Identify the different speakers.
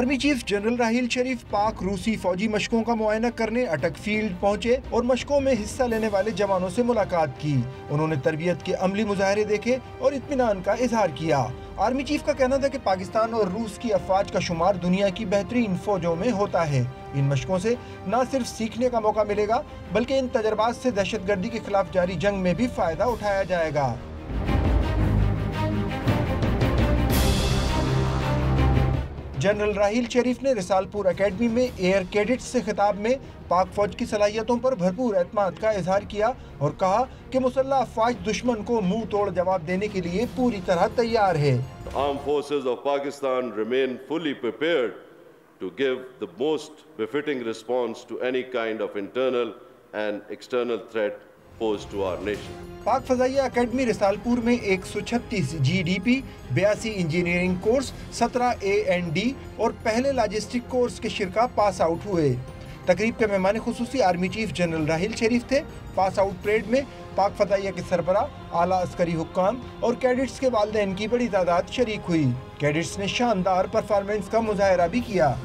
Speaker 1: Army chief general राहील शरीफ पाक रूसी फौजी मशकों का मुआयना करने अटक फील्ड पहुंचे और मशकों में हिस्सा लेने वाले जवानों से मुलाकात की। उन्होंने तरबियत के अमली मुजाहरे देखे और इत्मीनान का इजहार किया। आर्मी चीफ का कहना था कि पाकिस्तान और रूस की अफवाज का शुमार दुनिया की बेहतरीन फौजों में होता है। इन मशकों से न सिर्फ सीखने का मौका मिलेगा बल्कि इन तजर्बात से दहशतगर्दी के खिलाफ जारी जंग में भी फायदा उठाया जाएगा। जनरल राहील शरीफ ने रिसालपुर एकेडमी में एयर कैडेट्स से खिताब में पाक फौज की सलाहियतों पर भरपूर एतमाद का इजहार किया और कहा कि मुसल्लह अफवाज दुश्मन को मुंह तोड़ जवाब देने के लिए पूरी तरह तैयार है।
Speaker 2: Armed forces of Pakistan remain fully prepared to give the most befitting response to any kind of internal and external threat posed to our nation.
Speaker 1: पाक फजाइया अकेडमी रिसालपुर में 136 GDP, 82 इंजीनियरिंग कोर्स, 17 A&D और पहले लॉजिस्टिक कोर्स के शिरका pass out हुए। तकरीब के मेहमान खुसूसी army chief general राहील शरीफ थे। पास आउट परेड में पाक फजाइया के सरबरा, आला अस्करी हुक्काम और कैडेट्स के वालिदैन की बड़ी तादाद शरीक हुई। कैडेट्स ने शानदार परफॉर्मेंस का मुजाहरा भी किया।